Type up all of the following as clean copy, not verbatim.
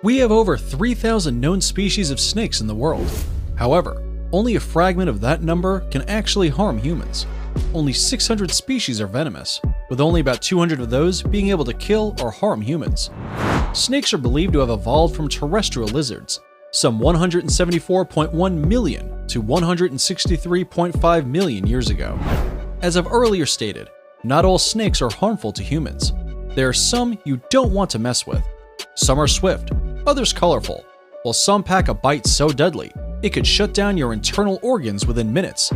We have over 3,000 known species of snakes in the world. However, only a fragment of that number can actually harm humans. Only 600 species are venomous, with only about 200 of those being able to kill or harm humans. Snakes are believed to have evolved from terrestrial lizards, some 174.1 million to 163.5 million years ago. As I've earlier stated, not all snakes are harmful to humans. There are some you don't want to mess with. Some are swift, others colorful, while some pack a bite so deadly it could shut down your internal organs within minutes.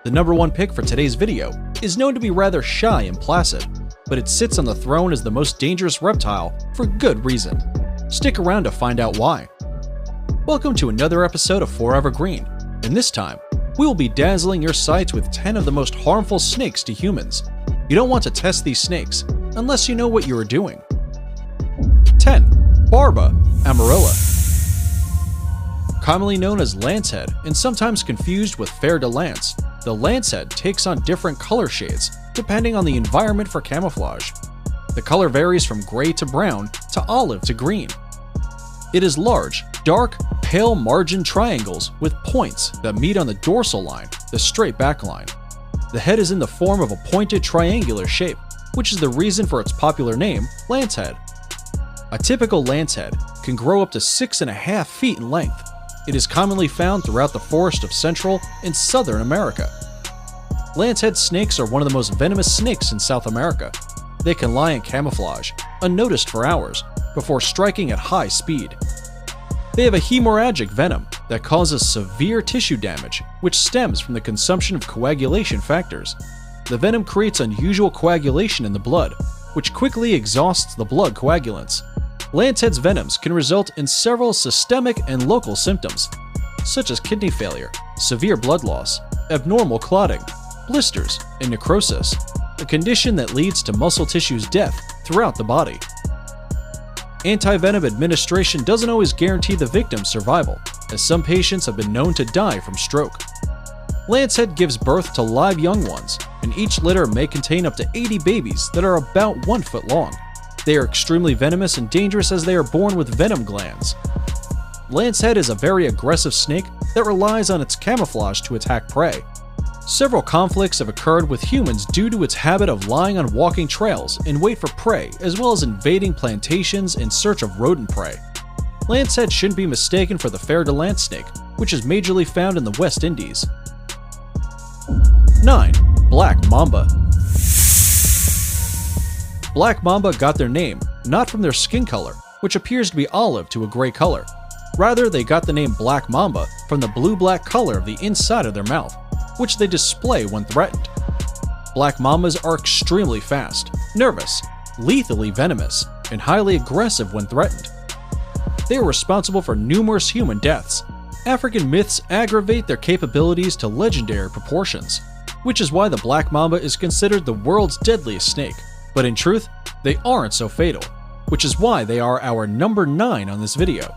The number one pick for today's video is known to be rather shy and placid, but it sits on the throne as the most dangerous reptile for good reason. Stick around to find out why. Welcome to another episode of Forever Green, and this time, we will be dazzling your sights with 10 of the most harmful snakes to humans. You don't want to test these snakes unless you know what you are doing. 10. Barba amarilla. Commonly known as lancehead and sometimes confused with fer-de-lance, the lancehead takes on different color shades depending on the environment for camouflage. The color varies from gray to brown to olive to green. It is large, dark, pale margin triangles with points that meet on the dorsal line, the straight back line. The head is in the form of a pointed triangular shape, which is the reason for its popular name, lancehead. A typical lancehead can grow up to 6.5 feet in length. It is commonly found throughout the forest of Central and Southern America. Lancehead snakes are one of the most venomous snakes in South America. They can lie in camouflage, unnoticed for hours, before striking at high speed. They have a hemorrhagic venom that causes severe tissue damage, which stems from the consumption of coagulation factors. The venom creates unusual coagulation in the blood, which quickly exhausts the blood coagulants. Lancehead's venoms can result in several systemic and local symptoms, such as kidney failure, severe blood loss, abnormal clotting, blisters, and necrosis, a condition that leads to muscle tissue's death throughout the body. Anti-venom administration doesn't always guarantee the victim's survival, as some patients have been known to die from stroke. Lancehead gives birth to live young ones, and each litter may contain up to 80 babies that are about 1 foot long. They are extremely venomous and dangerous as they are born with venom glands. Lancehead is a very aggressive snake that relies on its camouflage to attack prey. Several conflicts have occurred with humans due to its habit of lying on walking trails in wait for prey, as well as invading plantations in search of rodent prey. Lancehead shouldn't be mistaken for the fer-de-lance snake, which is majorly found in the West Indies. 9. Black mamba. Black mamba got their name not from their skin color, which appears to be olive to a gray color. Rather, they got the name black mamba from the blue-black color of the inside of their mouth, which they display when threatened. Black mambas are extremely fast, nervous, lethally venomous, and highly aggressive when threatened. They are responsible for numerous human deaths. African myths aggravate their capabilities to legendary proportions, which is why the black mamba is considered the world's deadliest snake. But in truth, they aren't so fatal, which is why they are our number 9 on this video.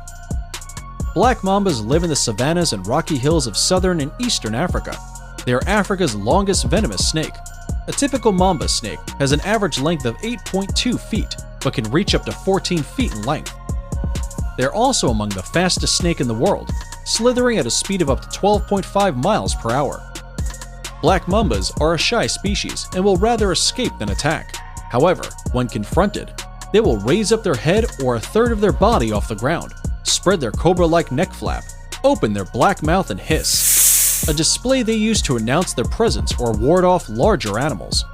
Black mambas live in the savannas and rocky hills of southern and eastern Africa. They are Africa's longest venomous snake. A typical mamba snake has an average length of 8.2 feet, but can reach up to 14 feet in length. They are also among the fastest snake in the world, slithering at a speed of up to 12.5 miles per hour. Black mambas are a shy species and will rather escape than attack. However, when confronted, they will raise up their head or a third of their body off the ground, spread their cobra-like neck flap, open their black mouth and hiss, a display they use to announce their presence or ward off larger animals.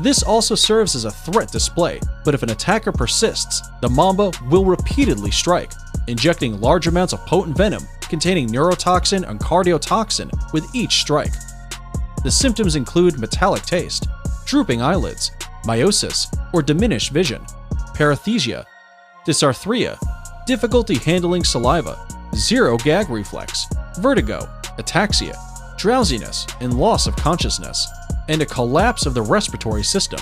This also serves as a threat display, but if an attacker persists, the mamba will repeatedly strike, injecting large amounts of potent venom containing neurotoxin and cardiotoxin with each strike. The symptoms include metallic taste, drooping eyelids, miosis or diminished vision, paresthesia, dysarthria, difficulty handling saliva, zero gag reflex, vertigo, ataxia, drowsiness and loss of consciousness, and a collapse of the respiratory system.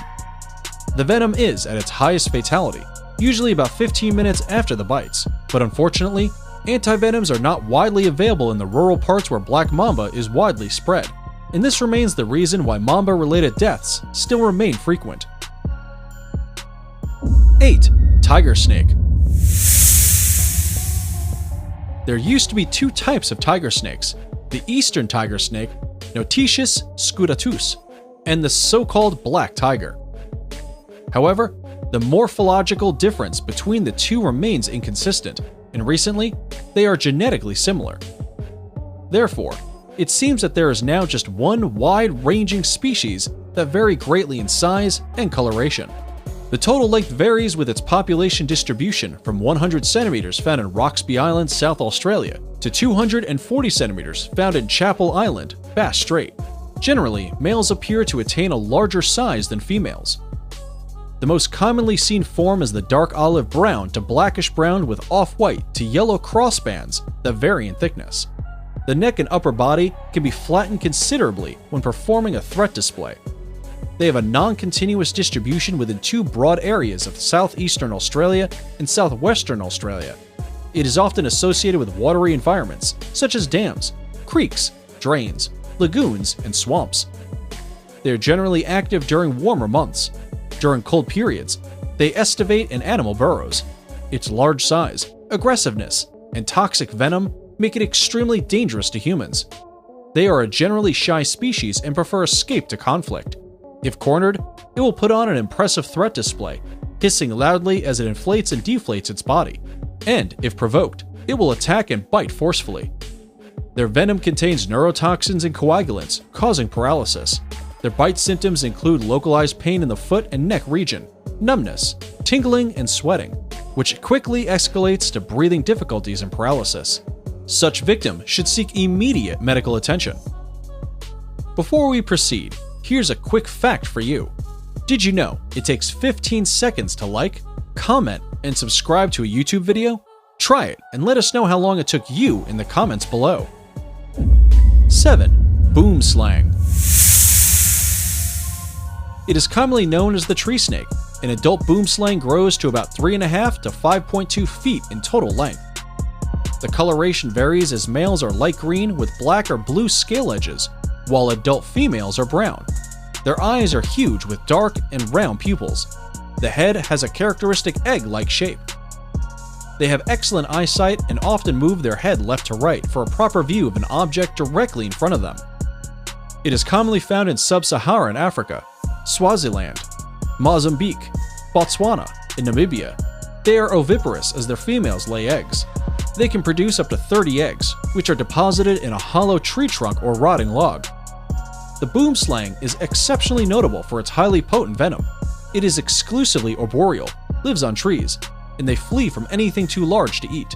The venom is at its highest fatality, usually about 15 minutes after the bites, but unfortunately, antivenoms are not widely available in the rural parts where black mamba is widely spread, and this remains the reason why mamba-related deaths still remain frequent. 8. Tiger snake. There used to be two types of tiger snakes, the eastern tiger snake, Noticius scutatus, and the so-called black tiger. However, the morphological difference between the two remains inconsistent, and recently, they are genetically similar. Therefore, it seems that there is now just one wide-ranging species that vary greatly in size and coloration. The total length varies with its population distribution from 100 centimeters found in Roxby Island, South Australia, to 240 centimeters found in Chapel Island, Bass Strait. Generally, males appear to attain a larger size than females. The most commonly seen form is the dark olive brown to blackish brown with off-white to yellow crossbands that vary in thickness. The neck and upper body can be flattened considerably when performing a threat display. They have a non-continuous distribution within two broad areas of southeastern Australia and southwestern Australia. It is often associated with watery environments, such as dams, creeks, drains, lagoons, and swamps. They are generally active during warmer months. During cold periods, they estivate in animal burrows. Its large size, aggressiveness, and toxic venom make it extremely dangerous to humans. They are a generally shy species and prefer escape to conflict. If cornered, it will put on an impressive threat display, hissing loudly as it inflates and deflates its body. And, if provoked, it will attack and bite forcefully. Their venom contains neurotoxins and coagulants, causing paralysis. Their bite symptoms include localized pain in the foot and neck region, numbness, tingling, and sweating, which quickly escalates to breathing difficulties and paralysis. Such victim should seek immediate medical attention. Before we proceed, here's a quick fact for you. Did you know it takes 15 seconds to like, comment, and subscribe to a YouTube video? Try it and let us know how long it took you in the comments below. 7. BOOMSLANG. It is commonly known as the tree snake. An adult boomslang grows to about 3.5 to 5.2 feet in total length. The coloration varies as males are light green with black or blue scale edges, while adult females are brown. Their eyes are huge with dark and round pupils. The head has a characteristic egg-like shape. They have excellent eyesight and often move their head left to right for a proper view of an object directly in front of them. It is commonly found in sub-Saharan Africa, Swaziland, Mozambique, Botswana, and Namibia. They are oviparous as their females lay eggs. They can produce up to 30 eggs, which are deposited in a hollow tree trunk or rotting log. The boomslang is exceptionally notable for its highly potent venom. It is exclusively arboreal, lives on trees, and they flee from anything too large to eat.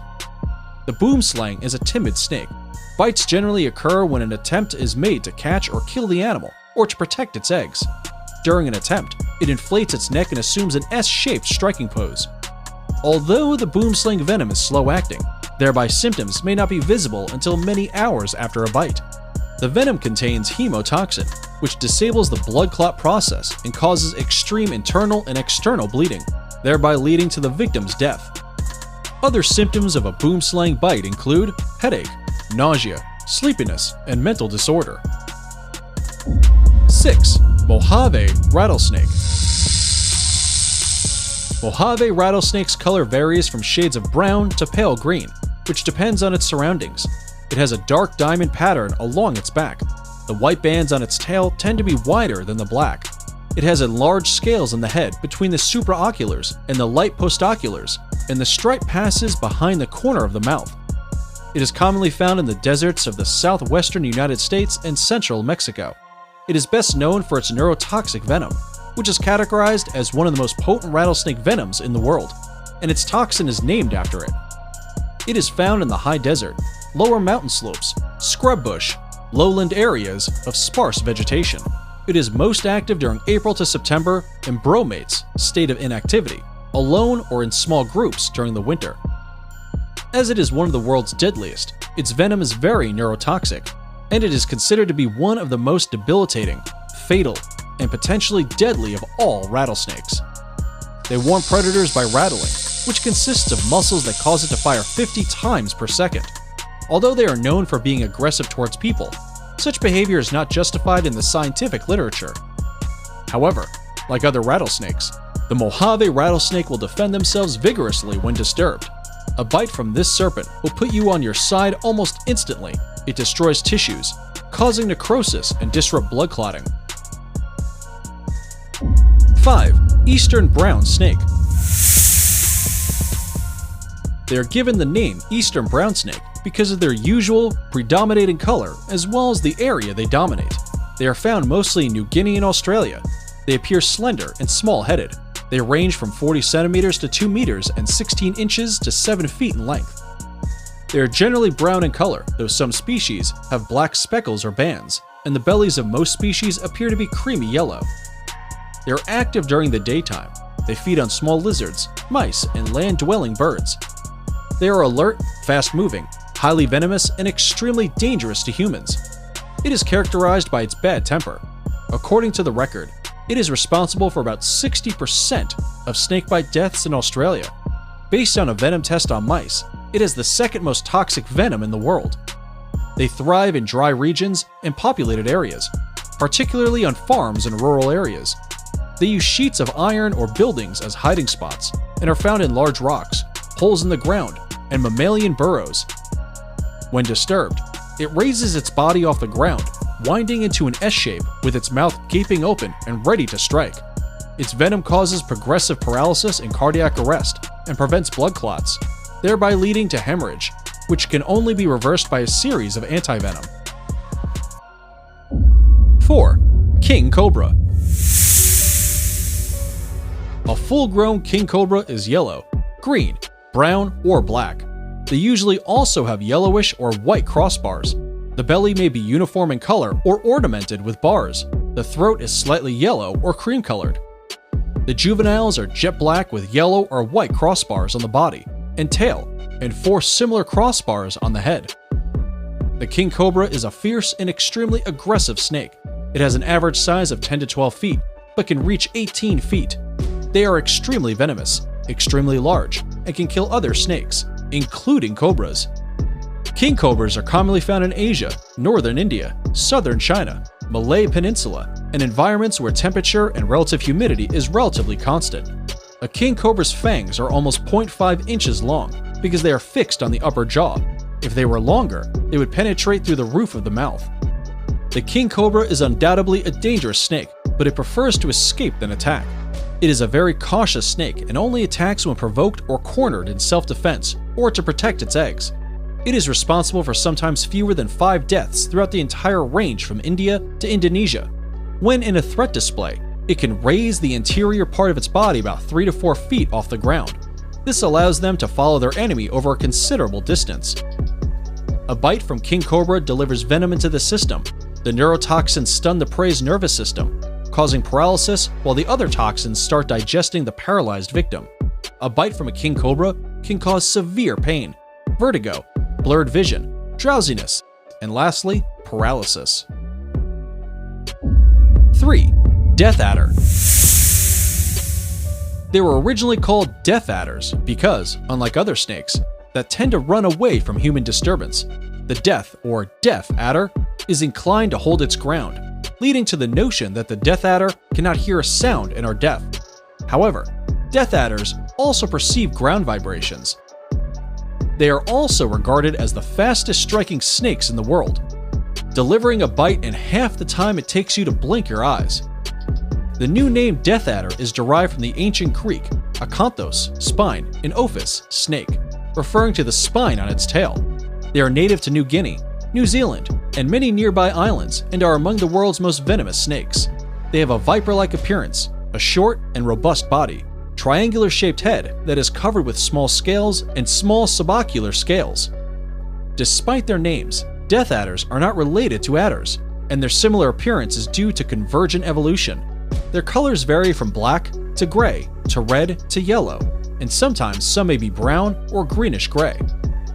The boomslang is a timid snake. Bites generally occur when an attempt is made to catch or kill the animal, or to protect its eggs. During an attempt, it inflates its neck and assumes an S-shaped striking pose. Although the boomslang venom is slow-acting, thereby symptoms may not be visible until many hours after a bite. The venom contains hemotoxin, which disables the blood clot process and causes extreme internal and external bleeding, thereby leading to the victim's death. Other symptoms of a boomslang bite include headache, nausea, sleepiness, and mental disorder. 6. Mojave rattlesnake. Mojave rattlesnake's color varies from shades of brown to pale green, which depends on its surroundings. It has a dark diamond pattern along its back. The white bands on its tail tend to be wider than the black. It has enlarged scales on the head between the supraoculars and the light postoculars, and the stripe passes behind the corner of the mouth. It is commonly found in the deserts of the southwestern United States and central Mexico. It is best known for its neurotoxic venom, which is categorized as one of the most potent rattlesnake venoms in the world, and its toxin is named after it. It is found in the high desert, lower mountain slopes, scrub bush, lowland areas of sparse vegetation. It is most active during April to September and bromates, state of inactivity, alone or in small groups during the winter. As it is one of the world's deadliest, its venom is very neurotoxic, and it is considered to be one of the most debilitating, fatal, and potentially deadly of all rattlesnakes. They warn predators by rattling, which consists of muscles that cause it to fire 50 times per second. Although they are known for being aggressive towards people, such behavior is not justified in the scientific literature. However, like other rattlesnakes, The Mojave rattlesnake will defend themselves vigorously when disturbed. A bite from this serpent will put you on your side almost instantly. It destroys tissues, causing necrosis and disrupt blood clotting. 5. Eastern brown snake. They are given the name Eastern brown snake because of their usual, predominating color as well as the area they dominate. They are found mostly in New Guinea and Australia. They appear slender and small-headed. They range from 40 centimeters to 2 meters and 16 inches to 7 feet in length. They are generally brown in color, though some species have black speckles or bands, and the bellies of most species appear to be creamy yellow. They are active during the daytime. They feed on small lizards, mice, and land-dwelling birds. They are alert, fast-moving, highly venomous, and extremely dangerous to humans. It is characterized by its bad temper. According to the record, it is responsible for about 60% of snakebite deaths in Australia. Based on a venom test on mice, it is the second most toxic venom in the world. They thrive in dry regions and populated areas, particularly on farms and rural areas. They use sheets of iron or buildings as hiding spots and are found in large rocks, holes in the ground, and mammalian burrows. When disturbed, it raises its body off the ground, winding into an S shape with its mouth gaping open and ready to strike. Its venom causes progressive paralysis and cardiac arrest and prevents blood clots, thereby leading to hemorrhage, which can only be reversed by a series of antivenom. 4. King cobra. A full-grown king cobra is yellow, green, brown, or black. They usually also have yellowish or white crossbars. The belly may be uniform in color or ornamented with bars. The throat is slightly yellow or cream-colored. The juveniles are jet black with yellow or white crossbars on the body and tail, and 4 similar crossbars on the head. The king cobra is a fierce and extremely aggressive snake. It has an average size of 10 to 12 feet, but can reach 18 feet. They are extremely venomous, extremely large, and can kill other snakes, including cobras. King cobras are commonly found in Asia, northern India, southern China, Malay Peninsula, and environments where temperature and relative humidity is relatively constant. A king cobra's fangs are almost 0.5 inches long because they are fixed on the upper jaw. If they were longer, they would penetrate through the roof of the mouth. The king cobra is undoubtedly a dangerous snake, but it prefers to escape than attack. It is a very cautious snake and only attacks when provoked or cornered in self-defense or to protect its eggs. It is responsible for sometimes fewer than 5 deaths throughout the entire range from India to Indonesia. When in a threat display, it can raise the interior part of its body about 3 to 4 feet off the ground. This allows them to follow their enemy over a considerable distance. A bite from king cobra delivers venom into the system. The neurotoxins stun the prey's nervous system, causing paralysis while the other toxins start digesting the paralyzed victim. A bite from a king cobra can cause severe pain, vertigo, blurred vision, drowsiness, and lastly, paralysis. 3. Death adder. They were originally called death adders because, unlike other snakes that tend to run away from human disturbance, the death or deaf adder is inclined to hold its ground, leading to the notion that the death adder cannot hear a sound and are deaf. However, death adders also perceive ground vibrations. They are also regarded as the fastest striking snakes in the world, delivering a bite in half the time it takes you to blink your eyes. The new name death adder is derived from the ancient Greek akanthos, spine, and ophis, snake, referring to the spine on its tail. They are native to New Guinea, New Zealand, and many nearby islands and are among the world's most venomous snakes. They have a viper-like appearance, a short and robust body, triangular-shaped head that is covered with small scales and small subocular scales. Despite their names, death adders are not related to adders, and their similar appearance is due to convergent evolution. Their colors vary from black to gray to red to yellow, and sometimes some may be brown or greenish-gray.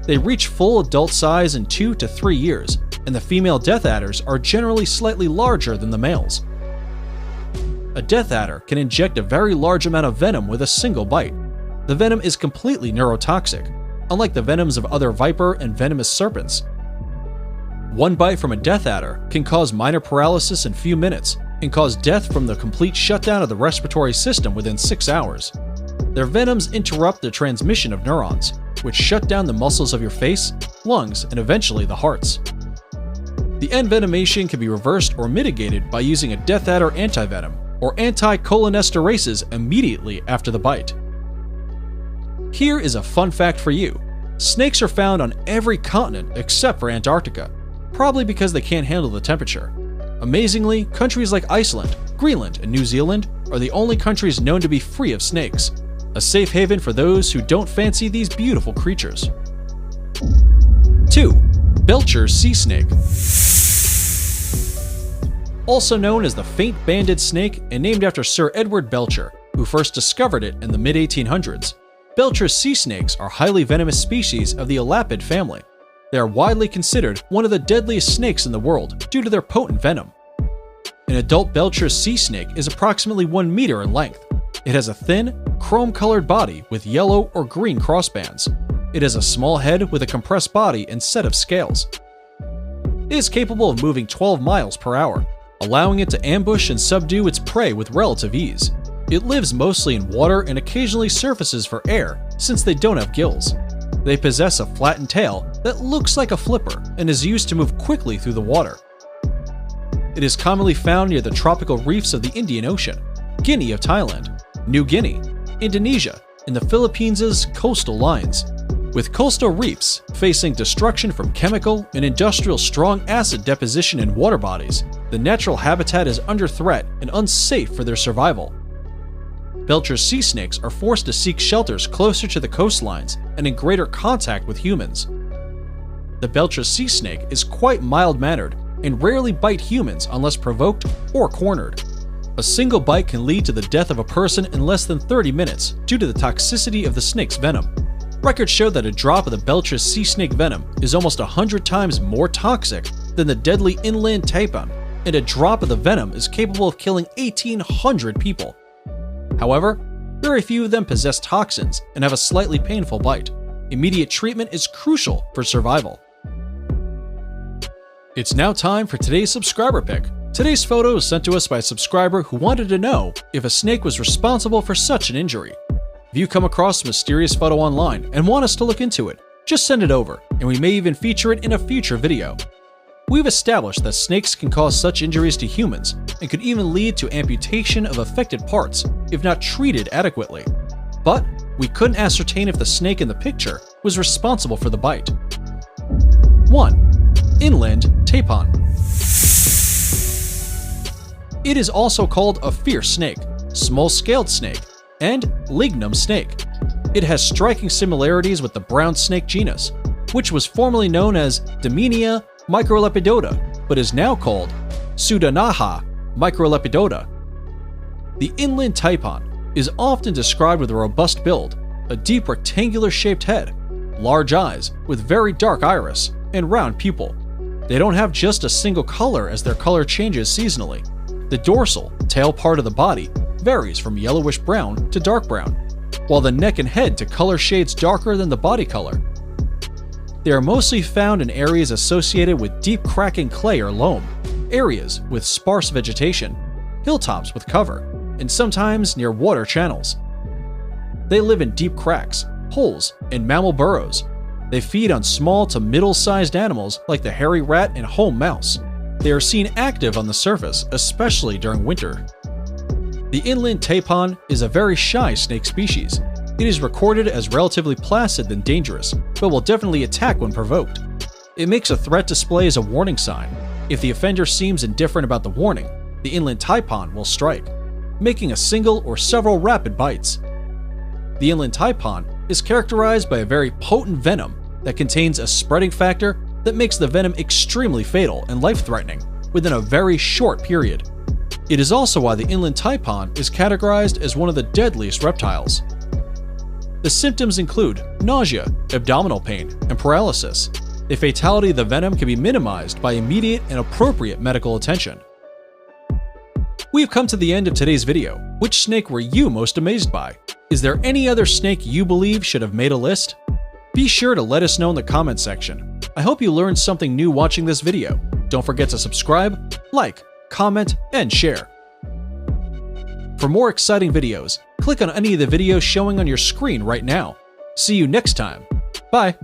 They reach full adult size in 2 to 3 years, and the female death adders are generally slightly larger than the males. A death adder can inject a very large amount of venom with a single bite. The venom is completely neurotoxic, unlike the venoms of other viper and venomous serpents. One bite from a death adder can cause minor paralysis in few minutes and cause death from the complete shutdown of the respiratory system within 6 hours. Their venoms interrupt the transmission of neurons, which shut down the muscles of your face, lungs, and eventually the hearts. The envenomation can be reversed or mitigated by using a Death Adder antivenom or anticholinesterases immediately after the bite. Here is a fun fact for you. Snakes are found on every continent except for Antarctica, probably because they can't handle the temperature. Amazingly, countries like Iceland, Greenland, and New Zealand are the only countries known to be free of snakes, a safe haven for those who don't fancy these beautiful creatures. 2. Belcher sea snake. Also known as the faint-banded snake and named after Sir Edward Belcher, who first discovered it in the mid-1800s. Belcher sea snakes are highly venomous species of the elapid family. They are widely considered one of the deadliest snakes in the world due to their potent venom. An adult Belcher sea snake is approximately 1 meter in length. It has a thin, chrome-colored body with yellow or green crossbands. It has a small head with a compressed body and set of scales. It is capable of moving 12 miles per hour, allowing it to ambush and subdue its prey with relative ease. It lives mostly in water and occasionally surfaces for air, since they don't have gills. They possess a flattened tail that looks like a flipper and is used to move quickly through the water. It is commonly found near the tropical reefs of the Indian Ocean, Guinea of Thailand, New Guinea, Indonesia, and the Philippines' coastal lines. With coastal reefs facing destruction from chemical and industrial strong acid deposition in water bodies, the natural habitat is under threat and unsafe for their survival. Belcher sea snakes are forced to seek shelters closer to the coastlines and in greater contact with humans. The Belcher sea snake is quite mild-mannered and rarely bite humans unless provoked or cornered. A single bite can lead to the death of a person in less than 30 minutes due to the toxicity of the snake's venom. Records show that a drop of the Belcher sea snake venom is almost 100 times more toxic than the deadly inland taipan, and a drop of the venom is capable of killing 1,800 people. However, very few of them possess toxins and have a slightly painful bite. Immediate treatment is crucial for survival. It's now time for today's subscriber pick. Today's photo was sent to us by a subscriber who wanted to know if a snake was responsible for such an injury. If you come across a mysterious photo online and want us to look into it, just send it over, and we may even feature it in a future video. We've established that snakes can cause such injuries to humans and could even lead to amputation of affected parts if not treated adequately. But we couldn't ascertain if the snake in the picture was responsible for the bite. 1. Inland taipan. It is also called a fierce snake, small-scaled snake, and lignum snake. It has striking similarities with the brown snake genus, which was formerly known as Daminia microlepidota, but is now called Pseudanaha microlepidota. The inland taipan is often described with a robust build, a deep rectangular-shaped head, large eyes with very dark iris, and round pupil. They don't have just a single color as their color changes seasonally. The dorsal, tail part of the body varies from yellowish brown to dark brown, while the neck and head to color shades darker than the body color. They are mostly found in areas associated with deep cracking clay or loam, areas with sparse vegetation, hilltops with cover, and sometimes near water channels. They live in deep cracks, holes, and mammal burrows. They feed on small to middle-sized animals like the hairy rat and home mouse. They are seen active on the surface, especially during winter. The inland taipan is a very shy snake species. It is recorded as relatively placid than dangerous, but will definitely attack when provoked. It makes a threat display as a warning sign. If the offender seems indifferent about the warning, the inland taipan will strike, making a single or several rapid bites. The inland taipan is characterized by a very potent venom that contains a spreading factor that makes the venom extremely fatal and life-threatening within a very short period. It is also why the inland taipan is categorized as one of the deadliest reptiles. The symptoms include nausea, abdominal pain, and paralysis. The fatality of the venom can be minimized by immediate and appropriate medical attention. We've come to the end of today's video. Which snake were you most amazed by? Is there any other snake you believe should have made a list? Be sure to let us know in the comments section. I hope you learned something new watching this video. Don't forget to subscribe, like, comment, and share. For more exciting videos, click on any of the videos showing on your screen right now. See you next time. Bye!